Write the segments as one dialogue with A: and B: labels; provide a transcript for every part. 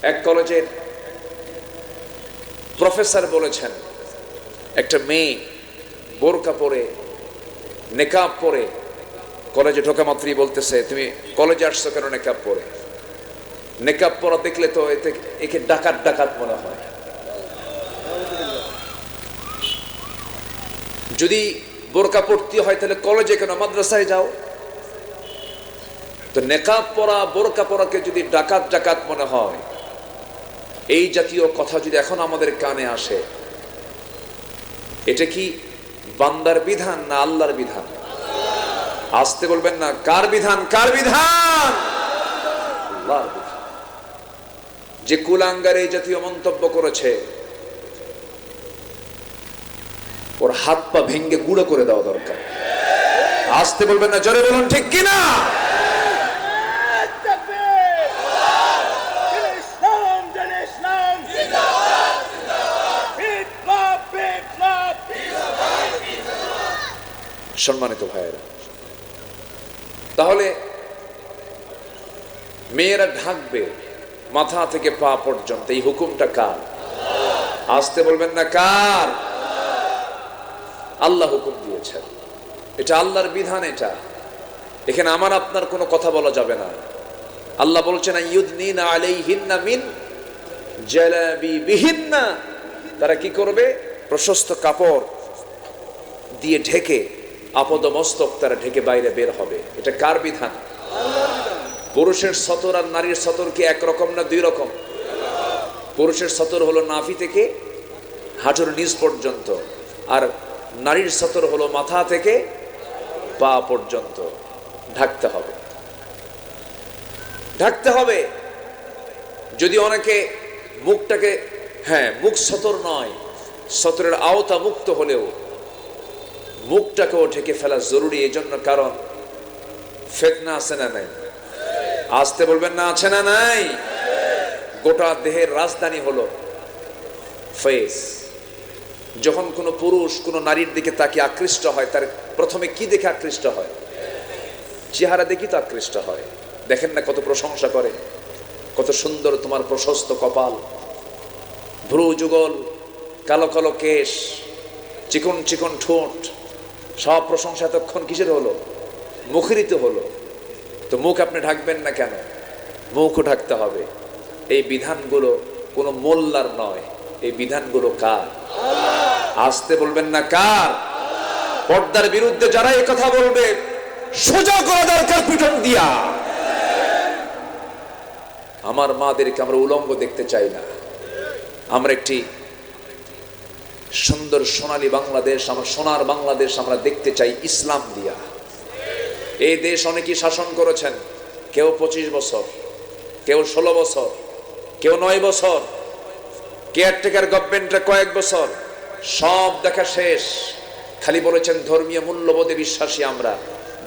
A: এক কলেজের প্রফেসর বলেছেন, একটা মেয়ে বোরকা পরে নেকাব পরে কলেজে ঢোকা মাত্রই বলতেছে, তুমি কলেজে আসছো কেন নেকাব পরে? নেকাব পরা দেখলে তো একে ডাকাত ডাকাত মনে হয়। যদি বোরকা পড়তে হয় তাহলে কলেজে কেন, মাদ্রাসায় যাও। তো নেকাব পরা বোরকা পরাকে যদি ডাকাত ডাকাত মনে হয়, এই জাতীয় কথা যদি এখন আমাদের কানে আসে, এটা কি বান্দার বিধান না আল্লাহর বিধান? আসতে বলবেন না, কার বিধান? কার বিধান? আল্লাহর বিধান। যে কুলাঙ্গার এই জাতীয় মন্তব্য করেছে, ওর হাত পা ভেঙ্গে গুঁড়ো করে দেওয়া দরকার। আসতে বলবেন না, জোরে বলুন ঠিক কিনা? সম্মানিত ভাইয়েরা, তাহলে মেয়েরা ঢাকবে মাথা থেকে পা পর্যন্ত, এই হুকুমটা কার? আসতে বলবেন না, কার? আল্লাহ হুকুম দিয়েছেন, এটা আল্লাহর বিধান। এটা এখানে আমার আপনার কোনো কথা বলা যাবে না। আল্লাহ বলছেন, ইউদনিনা আলাইহিন্না মিন জালাবিবিহিন্না, তারা কি করবে? প্রশস্ত কাপড় দিয়ে ঢেকে, আপদমস্তক তারা ঢেকে বাইরে বের হবে। এটা কার বিধান? পুরুষের সতর আর নারীর সতর কি একরকম না দুই রকম? পুরুষের সতর হলো নাভি থেকে হাঁটুর নিচ পর্যন্ত, আর নারীর সতর হলো মাথা থেকে পা পর্যন্ত। ঢাকতে হবে, ঢাকতে হবে। যদি অনেকে মুখটাকে, মুখ সতর নয়, সতরের আওতা মুক্ত হলেও মুখটাকেও ঢেকে ফেলা জরুরি। এই জন্য, কারণ ফিতনা আছে না নাই? আসতে বলবেন না, আছে না নাই? গোটা দেহের রাজধানী হলো ফেস। যখন কোনো পুরুষ কোনো নারীর দিকে তাকে আকৃষ্ট হয়, তার প্রথমে কি দেখে আকৃষ্ট হয়? চেহারা দেখি তো আকৃষ্ট হয়। দেখেন না কত প্রশংসা করে, কত সুন্দর তোমার প্রশস্ত কপাল, ভ্রু যুগল, কালো কালো কেশ, চিকন চিকন ঠোঁট, সব প্রশংসা এতক্ষণ কিসের হলো? মুখরিত হলো। তো মুখ আপনি ঢাকবেন না কেন? মুখও ঢাকতে হবে। এই বিধানগুলো কোনো মোল্লার নয়, এই বিধানগুলো কার? আসতে বলবেন না, কার? পর্দার বিরুদ্ধে যারা এই কথা বলবে, সোজা করা দরকার পিটন দিয়া। আমার মাদেরকে আমরা উলঙ্গ দেখতে চাই না। আমরা একটি সুন্দর সোনালী বাংলাদেশ, আমার সোনার বাংলাদেশ আমরা দেখতে চাই ইসলাম দিয়া। এই দেশ অনেকেই শাসন করেছেন, কেউ 25 বছর, কেউ 16 বছর, কেউ 9 বছর, কেয়ারটেকার গভর্নমেন্টের কয়েক বছর। সব দেখা শেষ, খালি বলেছেন ধর্মীয় মূল্যবোধে বিশ্বাসী আমরা,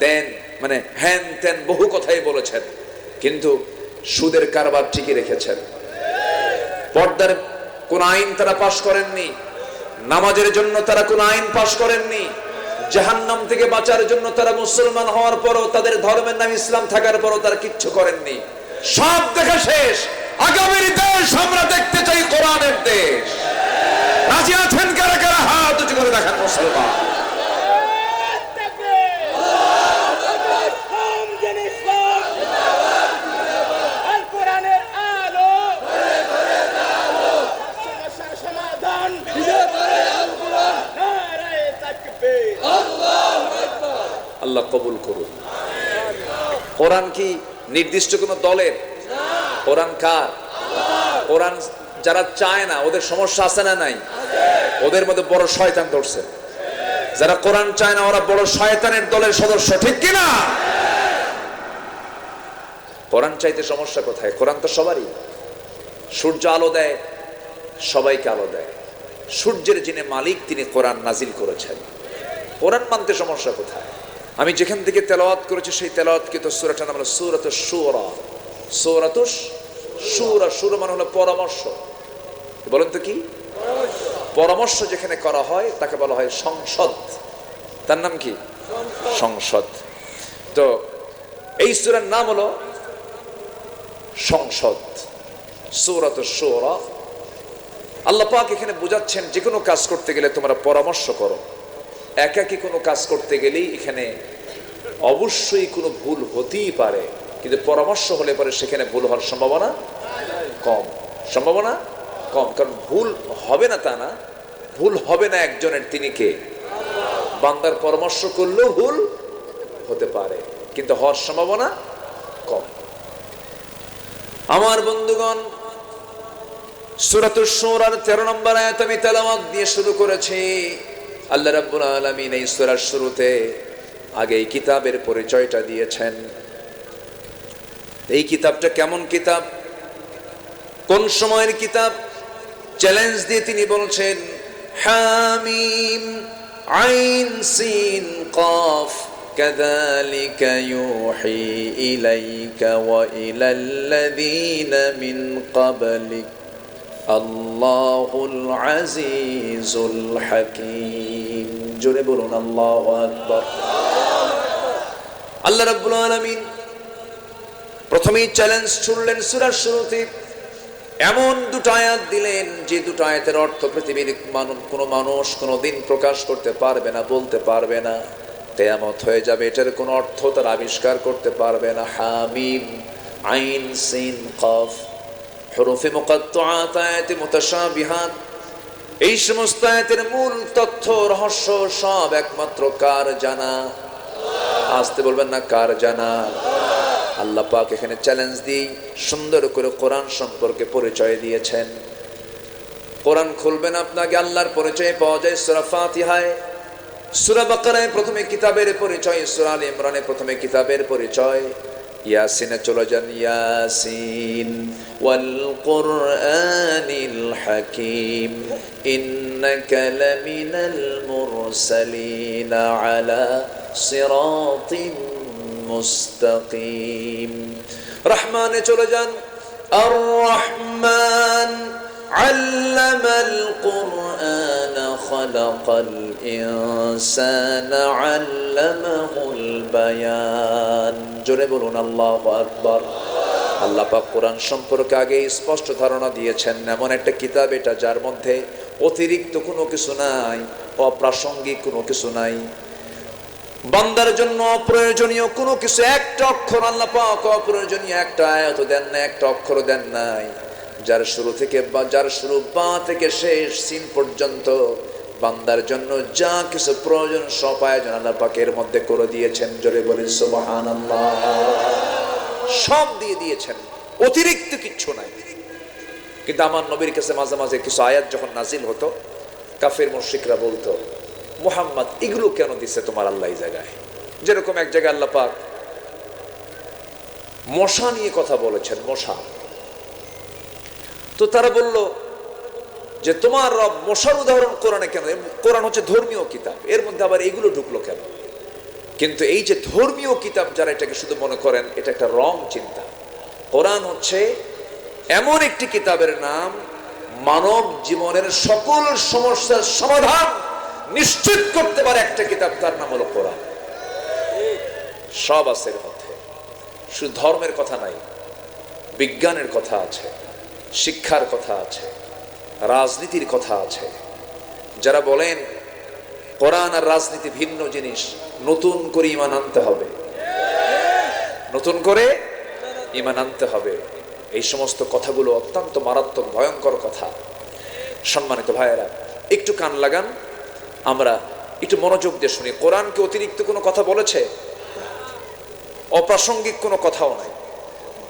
A: দেন মানে হ্যান ত্যান বহু কথাই বলেছেন, কিন্তু সুদের কারবার ঠিকই রেখেছেন। পর্দার কোন আইন তারা পাশ করেননি, নামাজের জন্য তারা কোন আইন পাশ করেননি, জাহান্নাম থেকে বাঁচার জন্য তারা মুসলমান হওয়ার পরও, তাদের ধর্মের নাম ইসলাম থাকার পরও তারা কিচ্ছু করেননি। সব দেখা শেষ। আগামীর দেশ আমরা দেখতে চাই কোরআনের দেশ। রাজি আছেন কারা কারা? হাত উঁচু করে দেখান মুসলমান। আল্লাহ কবুল করুন। কোরআন কি নির্দিষ্ট কোন দলের? কোরআন কার? কোরআন যারা চায় না, ওদের সমস্যা আছে না নাই? ওদের মধ্যে বড় শয়তান ধরছে। যারা কোরআন চায় না, ওরা বড় শয়তানের দলের সদস্য, ঠিক কিনা? কোরআন চাইতে সমস্যা কোথায়? কোরআন তো সবারই। সূর্য আলো দেয়, সবাইকে আলো দেয়। সূর্যের যিনি মালিক, তিনি কোরআন নাজিল করেছেন। কোরআন মানতে সমস্যা কোথায়? আমি যেখান থেকে তেলাওয়াত করেছি সেই তেলাওয়াতকে তো সূরাটার নাম হলো সূরাতুশ শুরা। সূরাতুশ শুরা, শুরা মানে হলো পরামর্শ। বলেন তো কি? পরামর্শ যেখানে করা হয় তাকে বলা হয় সংসদ। তার নাম কি? সংসদ। তো এই সূরার নাম হলো সংসদ। সূরাতুশ শুরা। আল্লাহ পাক এখানে বোঝাচ্ছেন যে কোনো কাজ করতে গেলে তোমরা পরামর্শ করো। একাকী কোনো কাজ করতে গেলেই এখানে অবশ্যই কোনো ভুল হতেই পারে, কিন্তু পরামর্শ হলে পরে সেখানে ভুল হওয়ার সম্ভাবনা কম, সম্ভাবনা কম। কারণ ভুল হবে না তা না, ভুল হবে না একজনের, তিনি কে? বান্দার পরামর্শ করলেও ভুল হতে পারে, কিন্তু হওয়ার সম্ভাবনা কম। আমার বন্ধুগণ, সূরাতুশ শুরার 13 নম্বর আয়াত আমি তেলাওয়াত দিয়ে শুরু করেছি। আল্লাহ রাব্বুল আলামিন এই সূরার শুরুতে আগে এই কিতাবের পরিচয়টা দিয়েছেন। এই কিতাবটা কেমন কিতাব, কোন সময়ের কিতাব, চ্যালেঞ্জ দিয়ে তিনি বলছেন হামিম আইন সিন কফ কাযালিকা ইউহি ইলাইকা ওয়া ইলাল্লাযীনা মিন ক্বাবলিক আল্লাহুল আজিজুল হাকীম। জোরে বলুন আল্লাহু আকবার। আল্লাহ রাব্বুল আলামিন প্রথমেই চ্যালেঞ্জ ছুড়লেন সূরার শুরুতে, এমন দুটো আয়াত দিলেন যে দুটো আয়াতের অর্থ পৃথিবীর কোনো মানুষ কোনোদিন প্রকাশ করতে পারবে না, বলতে পারবে না, কিয়ামত হয়ে যাবে, এটার কোনো অর্থ তারা আবিষ্কার করতে পারবে না। হামিম আইন সিন কফ, হুরুফে মুকাত্তাআত, আয়াতে মুতাশাবিহাত। এই সমস্ত আয়াতের মূল তথ্য রহস্য সব একমাত্র কার জানা? আসতে বলবেন না, কার জানা? আল্লাহ পাক এখানে চ্যালেঞ্জ দিয়ে সুন্দর করে কোরআন সম্পর্কে পরিচয় দিয়েছেন। কোরআন খুলবেন আপনাকে আল্লাহর পরিচয় পাওয়া যায় সূরা ফাতিহায়, সূরা বাকারায় প্রথমে কিতাবের পরিচয়, সূরা আলে ইমরানে প্রথমে কিতাবের পরিচয়, ইয়াসিনে চলে যান ইয়াসিন ওয়াল কুরআনিল হাকীম ইন্নাকা লামিনাল মুরসালিন আলা সিরাতিন মুস্তাকিম। রহমানে চলে যান আর রহমান আল্লামাল কুরআন খালাকাল ইনসানা আল্লামাহুল বায়ান। জোরে বলুন আল্লাহু আকবার। আল্লাহ পাক কোরআন সম্পর্কে আগে স্পষ্ট ধারণা দিয়েছেন, এমন একটা কিতাব এটা যার মধ্যে অতিরিক্ত কোনো কিছু নাই, অপ্রাসঙ্গিক কোনো কিছু নাই, বান্দার জন্য অপ্রয়োজনীয় কোনো কিছু, একটা অক্ষর আল্লাহ পাক অপ্রয়োজনীয় একটা আয়াত দেন না, একটা অক্ষর দেন নাই, যার শুরু থেকে যার শুরু বা থেকে শেষ সিন পর্যন্ত বান্দার জন্য যা কিছু প্রয়োজন সব আয়োজন আল্লাহ পাকের মধ্যে করে দিয়েছেন। জোরে বলেন সুবহানাল্লাহ। সব দিয়ে দিয়েছেন, অতিরিক্ত কিচ্ছু নাই। কিন্তু আমার নবীর কাছে মাঝে মাঝে কিছু আয়াত যখন নাজিল হতো, কাফের মুশরিকরা বলতো, মুহাম্মদ এগুলো কেন দিচ্ছে তোমার আল্লাহ এই জায়গায়? যেরকম এক জায়গায় আল্লাহ পাক মশা নিয়ে কথা বলেছেন, মশা। তো তারা বলল যে তোমার রব মশার উদাহরণ কোরআনে কেন? কোরআন হচ্ছে ধর্মীয় কিতাব, এর মধ্যে আবার এগুলো ঢুকলো কেন? কিন্তু এই যে ধর্মীয় কিতাব যারা এটাকে শুধু মনে করেন, এটা একটা রং চিন্তা। কোরআন হচ্ছে এমন একটি কিতাবের নাম, মানব জীবনের সকল সমস্যার সমাধান নিশ্চিত করতে পারে একটা কিতাব, তার নাম হলো কোরআন। সব আছে এর মধ্যে, শুধু ধর্মের কথা নাই, বিজ্ঞানের কথা আছে, শিক্ষার কথা আছে, রাজনীতির কথা আছে। যারা বলেন কোরআন আর রাজনীতি ভিন্ন জিনিস, নতুন করে ঈমান আনতে হবে, নতুন করে ঈমান আনতে হবে। এই সমস্ত কথাগুলো অত্যন্ত মারাত্মক ভয়ঙ্কর কথা। সম্মানিত ভাইয়েরা, একটু কান লাগান, আমরা একটু মনোযোগ দিয়ে শুনি। কোরআনকে অতিরিক্ত কোনো কথা বলেছে? অপ্রাসঙ্গিক কোনো কথাও নাই।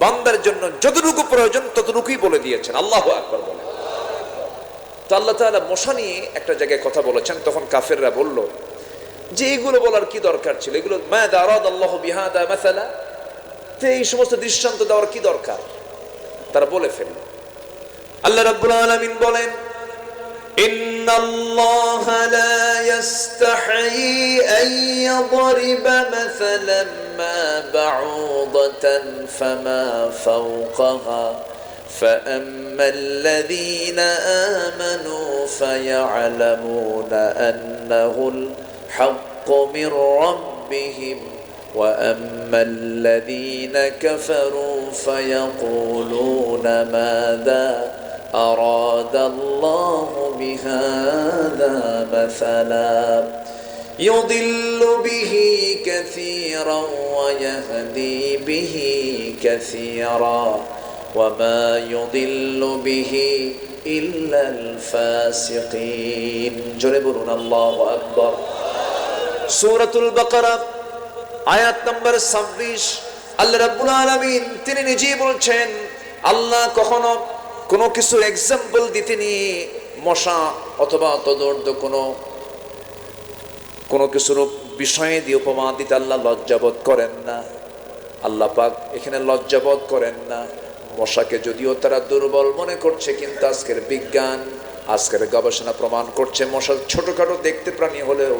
A: বান্দার জন্য যতটুকু প্রয়োজন ততটুকুই বলে দিয়েছেন। আল্লাহু আকবার বলে। তো আল্লাহ তাআলা মশা নিয়ে একটা জায়গায় কথা বলেছেন, তখন কাফেররা বলল যে এগুলো বলার কি দরকার ছিল? এগুলো মাযা আরাদাল্লাহু বিহাদা মাসালা, তো এই সমস্ত দৃষ্টান্ত দেওয়ার কি দরকার? তারা বলে ফেলল। আল্লাহ রাব্বুল আলামিন বলেন, ইন্নাল্লাহা লা ইস্তাহি আন ইয়াদরিবা মাসালান মা বাউদাতান ফামা ফাওকাহা فأما الذين آمنوا فيعلمون أنه الحق من ربهم وأما الذين كفروا فيقولون ماذا أراد الله بهذا مثلا يضل به كثيرا ويهدي به كثيرا وما يضل به إلا الفاسقين جربنا الله أكبر سورة البقرة আয়াত নম্বর 26 আল্লাহ রাব্বুল আলামিন তিনি নিজেই বলছেন আল্লাহ কখনো কোনো কিছুর এক্সাম্পল দিতেনি মশা অথবা তদর্থ কোনো কিছুর বিষয়ে দিয়ে উপমা দিতে আল্লাহ লজ্জাবোধ করেন না। আল্লাহ পাক এখানে লজ্জাবোধ করেন না। মশাকে যদিও তারা দুর্বল মনে করছে, কিন্তু আজকের বিজ্ঞান, আজকের গবেষণা প্রমাণ করছে মশা ছোটখাটো দেখতে প্রাণী হলেও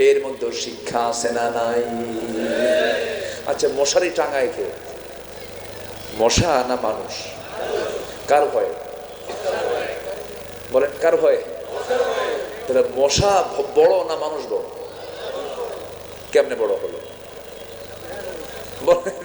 A: এর মধ্যে শিক্ষা আছে না নাই? আচ্ছা, মশারি টাঙায় কে? মশা না মানুষ? কার ভয়ে বলেন, কার ভয়ে? তাহলে মশা বড় না মানুষ বড়? কেমনে বড় হলো বলেন?